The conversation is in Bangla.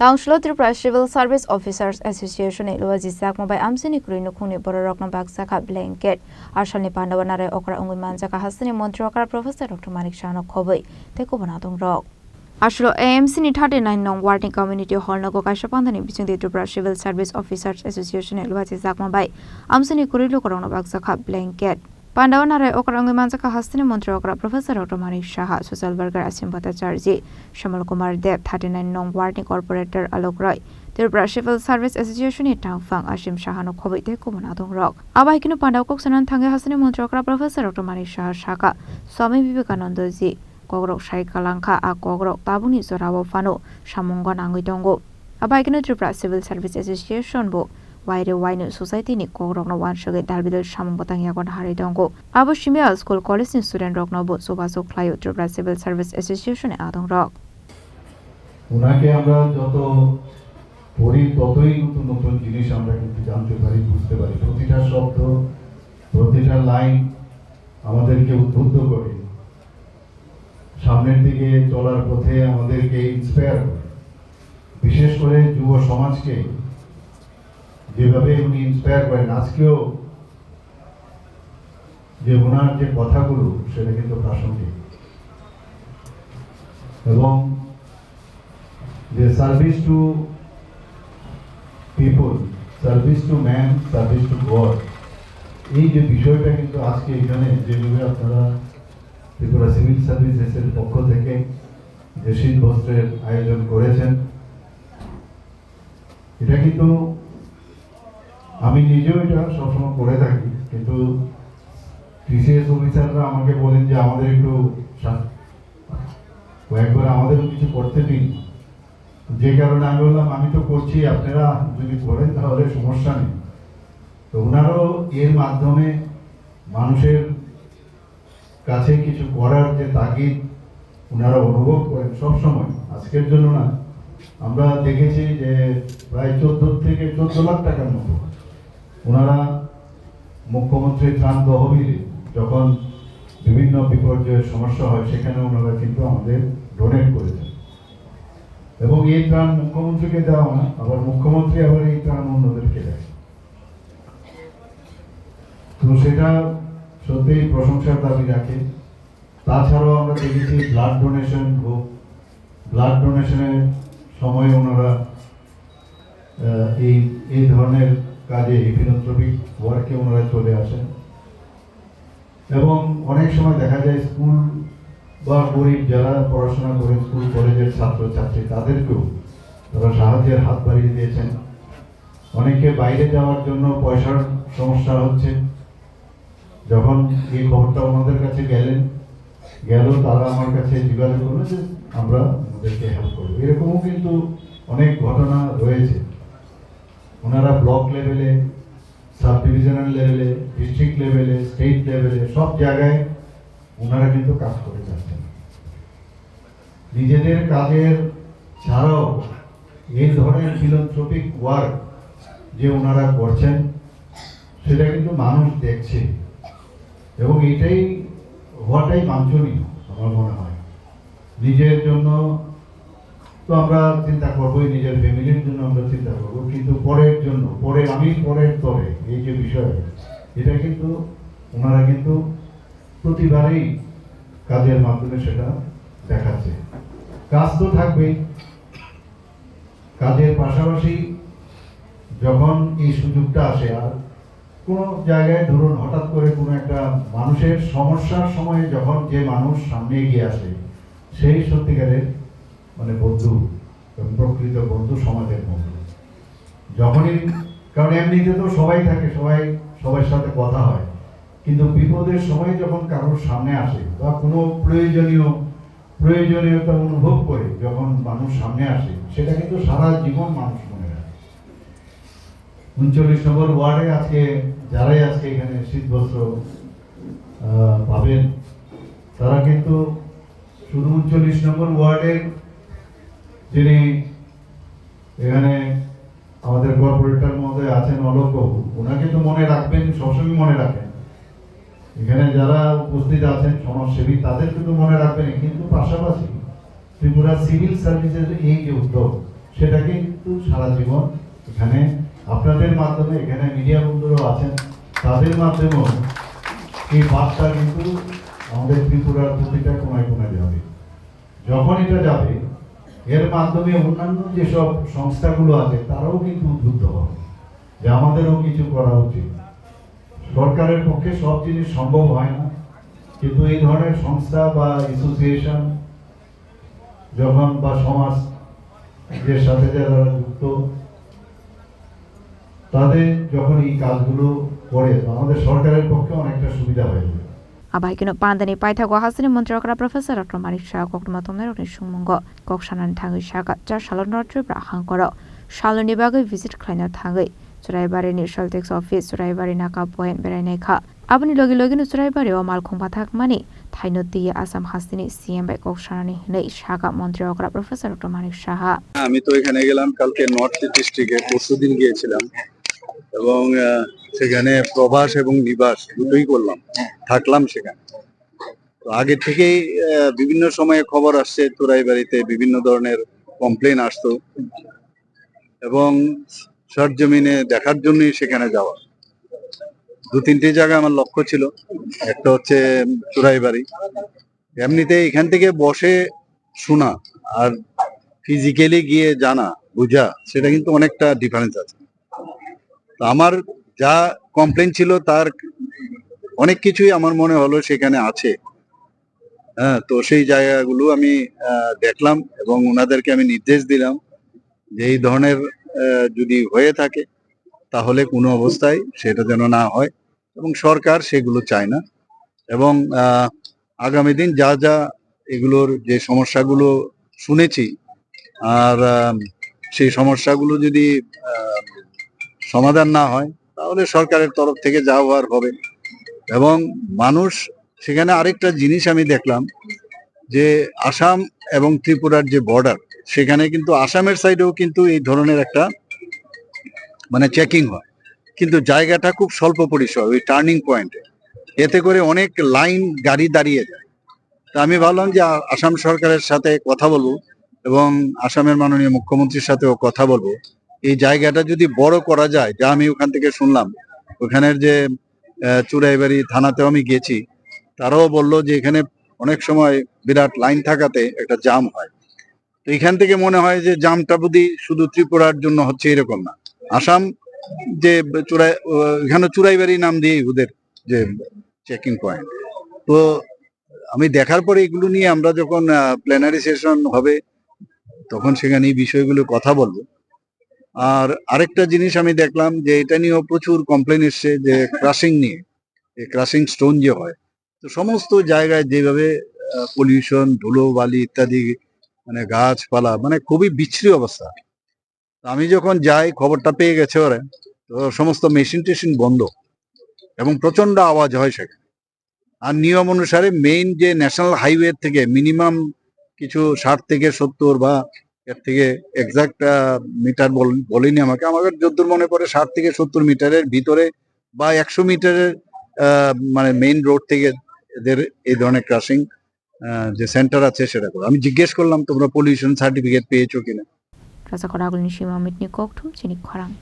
Tangshlo Tripura Civil Service Officers Association e lowa jizak mobai amsini kurinu khuni bororok no baksa kha blanket arshani pandawanare okra ungman jaka hasini montri okra Professor Dr. Manik Shano khoboi teko banadong rok Ashlo AMC ni 39 nong Warning Community Hall nago kaisha pandani bichingde Tripura Civil Service Officers Association e lowa jizak mobai amsini kurilu korong no baksa kha blanket Pandawanare Okrangi Manjaka Hastini Montri Okra Professor Dr. Manik Shaha, Social Worker Asim Bhattacharjee, Shamal Kumar Dev, 39 Nong Warning Corporator Alok Roy, Tripura Civil Service Association e Tangfang Asim Shaha no Khoboi te Kumanadong Rock. Abaikinu Pandau Koksanan Thange Hastini Montri Okra Professor Dr. Manik Shaha Shaka, Swami Vivekananda Ji, Kogrok Shai Kalanka a Kogrok Tabuni Zorawo Fano, Shamongon Angitongo. Abaikinu Tripura Civil Service Association Bo. Waire Wine Society ni Kogrok no wan shoge dalbidal shamong botang yagon hari dongo. Abo Shimia School College ni student rock no bo sobasok klayo Tripura Civil Service Association e adong rock. উনাকে আমরা যত পড়ি ততই নতুন নতুন জিনিস আমরা কিন্তু জানতে পারি বুঝতে পারি প্রতিটা শব্দ প্রতিটা লাইন আমাদেরকে উদ্বুদ্ধ করে সামনের দিকে চলার পথে আমাদেরকে ইন্সপায়ার করে বিশেষ করে যুব সমাজকে যেভাবে উনি ইন্সপায়ার করেন আজকেও যে ওনার যে কথাগুলো সেটা কিন্তু প্রাসঙ্গিক এবং যে service to people service to man service to god এই যে বিষয়টা কিন্তু আজকে এখানে যেভাবে আপনারা ত্রিপুরা সিভিল সার্ভিসেসের পক্ষ থেকে যে শীত বস্ত্রের আয়োজন করেছেন এটা কিন্তু আমি নিজেও এটা সবসময় করে থাকি কিন্তু টিসিএস অফিসাররা আমাকে বলেন যে আমাদের একটু কয়েকবার আমাদেরও কিছু করতে দিন যে কারণে আমি বললাম আমি তো করছি আপনারা যদি করেন তাহলে সমস্যা নেই তো ওনারও এর মাধ্যমে মানুষের কাছে কিছু করার যে তাগিদ ওনারা অনুভব করেন সবসময় আজকের জন্য না আমরা দেখেছি যে প্রায় 14 থেকে 14 লাখ টাকার মতো ওনারা মুখ্যমন্ত্রী ত্রাণ তহবিলে যখন বিভিন্ন বিপর্যয়ের সমস্যা হয় সেখানে ওনারা কিন্তু আমাদের ডোনেট করেছেন এবং এই ত্রাণ মুখ্যমন্ত্রীকে দেওয়া না আবার মুখ্যমন্ত্রী আবার এই ত্রাণ অন্যদেরকে দেয় তো সেটা সত্যিই প্রশংসার দাবি রাখে তাছাড়াও আমরা দেখেছি ব্লাড ডোনেশন গ্রুপ ব্লাড ডোনেশনের সময় ওনারা এই ধরনের কাজে ফিলান্থ্রপিক ওয়ার্কে ওনারা চলে আসেন এবং অনেক সময় দেখা যায় স্কুল বা গরিব যারা পড়াশোনা করে স্কুল কলেজের ছাত্রছাত্রী তাদেরকেও তারা সাহায্যের হাত বাড়িয়ে দিয়েছেন অনেকে বাইরে যাওয়ার জন্য পয়সার সমস্যা হচ্ছে যখন এই খবরটা ওনাদের কাছে গেল তারা আমার কাছে যোগাযোগ করলো যে আমরা ওদেরকে হেল্প করবো এরকমও কিন্তু অনেক ঘটনা রয়েছে ওনারা ব্লক লেভেলে সাব ডিভিশনাল লেভেলে ডিস্ট্রিক্ট লেভেলে স্টেট লেভেলে সব জায়গায় ওনারা কিন্তু কাজ করে যাচ্ছেন নিজেদের কাজের ছাড়াও এই ধরনের ফিলান্থ্রপিক ওয়ার্ক যে ওনারা করছেন সেটা কিন্তু মানুষ দেখছে এবং এটাই হওয়াটাই বাঞ্ছনীয় আমার মনে হয় নিজের জন্য তো আমরা চিন্তা করবোই নিজের ফ্যামিলির জন্য আমরা চিন্তা করবো কিন্তু পরের জন্য পরের তরে এই যে বিষয় এটা কিন্তু ওনারা কিন্তু প্রতিবারেই কাজের মাধ্যমে সেটা দেখাচ্ছে কাজ তো থাকবেই কাজের পাশাপাশি যখন এই সুযোগটা আসে আর কোনো জায়গায় ধরুন হঠাৎ করে কোনো একটা মানুষের সমস্যার সময়ে যখন যে মানুষ সামনে এগিয়ে আসে সেই সত্যিকারের মানে বন্ধু প্রকৃত বন্ধু সমাজের বন্ধু যখনই কারণ এমনিতে তো সবাই থাকে সবার সাথে কথা হয় কিন্তু বিপদের সময় যখন কারোর সামনে আসে বা কোনো প্রয়োজনীয়তা অনুভব করে যখন মানুষ সামনে আসে সেটা কিন্তু সারা জীবন মানুষ মনে রাখে 39 নম্বর ওয়ার্ডে আজকে যারাই আজকে এখানে শীতবস্ত্র পাবেন তারা কিন্তু শুধু 39 নম্বর ওয়ার্ডের যিনি এখানে আমাদের কর্পোরেটর মহোদয় আছেন অলোক বাবু ওনাকে তো মনে রাখবেন সবসময় মনে রাখেন এখানে যারা উপস্থিত আছেন সমাজসেবী তাদেরকে তো মনে রাখবেন কিন্তু পাশাপাশি ত্রিপুরা সিভিল সার্ভিসের এই যে উদ্যোগ সেটাকে কিন্তু সারা জীবন এখানে আপনাদের মাধ্যমে, এখানে মিডিয়া বন্ধুরাও আছেন, তাদের মাধ্যমেও এই বার্তা কিন্তু আমাদের ত্রিপুরার প্রতিটা কোনায় কোনায় যাবে। যখন এটা যাবে, এর মাধ্যমে অন্যান্য যেসব সংস্থাগুলো আছে তারাও কিন্তু উদ্বুদ্ধ হবে যে আমাদেরও কিছু করা উচিত। সরকারের পক্ষে সব জিনিস সম্ভব হয় না, কিন্তু এই ধরনের সংস্থা বা অ্যাসোসিয়েশন যখন বা সমাজ যে সাথে যারা যুক্ত, তাদের যখন এই কাজগুলো করে আমাদের সরকারের পক্ষে অনেকটা সুবিধা হয়ে যাবে। Abaikino pandani paithago hasini montrokra Professor Dr. Manik Shah kokma tomner ni sungmongo koksanan thangi shaka jar salon nortre brahangkoro saloni bagai visit khlaina thangai Suraibari ni Shaltex office Suraibari naka point berai kha abani logi logi no Suraibari o mal khongpa thakmani thaino diye Assam hasini CM bai koksanani nei shaka montrokra Professor Dr. Manik Shah আমি তো এখানে গেলাম কালকে নর্থ ডিস্ট্রিক্টে, পরশুদিন গিয়েছিলাম এবং সেখানে প্রবাস এবং নিবাস দুটোই করলাম, থাকলাম সেখানে। তো আগে থেকেই বিভিন্ন সময়ে খবর আসছে তুরাইবাড়িতে বিভিন্ন ধরনের কমপ্লেন আসতো এবং সরজমিনে দেখার জন্যই সেখানে যাওয়া। দু তিনটে জায়গা আমার লক্ষ্য ছিল, একটা হচ্ছে তুরাইবাড়ি। এমনিতে এখান থেকে বসে শোনা আর ফিজিক্যালি গিয়ে জানা বুঝা, সেটা কিন্তু অনেকটা ডিফারেন্স আছে। তো আমার যা কমপ্লেন ছিল তার অনেক কিছুই আমার মনে হলো সেখানে আছে। হ্যাঁ, তো সেই জায়গাগুলো আমি দেখলাম এবং ওনাদেরকে আমি নির্দেশ দিলাম যে এই ধরনের যদি হয়ে থাকে তাহলে কোনো অবস্থায় সেটা যেন না হয়, এবং সরকার সেগুলো চায় না। এবং আগামী দিন যা যা এগুলোর যে সমস্যাগুলো শুনেছি, আর সেই সমস্যাগুলো যদি সমাধান না হয় তাহলে সরকারের তরফ থেকে যা হওয়ার হবে। এবং মানুষ সেখানে আরেকটা জিনিস আমি দেখলাম যে আসাম এবং ত্রিপুরার যে বর্ডার, সেখানে কিন্তু আসামের সাইডেও কিন্তু এই ধরনের একটা মানে চেকিং হয়, কিন্তু জায়গাটা খুব স্বল্প পরিসর, ওই টার্নিং পয়েন্টে। এতে করে অনেক লাইন গাড়ি দাঁড়িয়ে যায়। তা আমি ভাবলাম যে আসাম সরকারের সাথে কথা বলবো এবং আসামের মাননীয় মুখ্যমন্ত্রীর সাথেও কথা বলবো, এই জায়গাটা যদি বড় করা যায়। যা আমি ওখান থেকে শুনলাম, ওখানের যে চুরাইবাড়ি থানাতেও আমি গেছি, তারাও বললো যে এখানে অনেক সময় বিরাট লাইন থাকাতে একটা জাম হয়। তো এখান থেকে মনে হয় যে জামটা বুঝি শুধু ত্রিপুরার জন্য হচ্ছে এরকম না, আসাম যে এখানে চুরাইবাড়ি নাম দিয়ে ওদের যে চেকিং পয়েন্ট। তো আমি দেখার পরে এগুলো নিয়ে আমরা যখন প্ল্যানারি সেশন হবে তখন সেখানে এই বিষয়গুলো কথা বলবো। আর আরেকটা জিনিস আমি দেখলাম যে এটা নিয়েও প্রচুর কমপ্লেন এসছে যে ক্রাশিং নিয়ে, ক্রাশিং স্টোন যে হয়, তো সমস্ত জায়গায় যেভাবে পলিউশন, ধুলো বালি ইত্যাদি, মানে গাছপালা, মানে খুবই বিচ্ছিরি অবস্থা। আমি যখন যাই, খবরটা পেয়ে গেছে ওরা, তো সমস্ত মেশিন টেশিন বন্ধ এবং প্রচন্ড আওয়াজ হয় সেখানে। আর নিয়ম অনুসারে মেইন যে ন্যাশনাল হাইওয়ে থেকে মিনিমাম কিছু 60 থেকে 70 বা এর থেকে এক্সাক্ট মিটার বলিনি আমাকে যতদূর মনে পড়ে 60 থেকে 70 মিটারের ভিতরে বা 100 মিটারের মানে মেইন রোড থেকে এদের এই ধরনের ক্রাশিং যে সেন্টার আছে সেটা করে। আমি জিজ্ঞেস করলাম তোমরা পলিউশন সার্টিফিকেট পেয়েছো কিনা। Rasa koragun ni shima mitni koktu chini kharang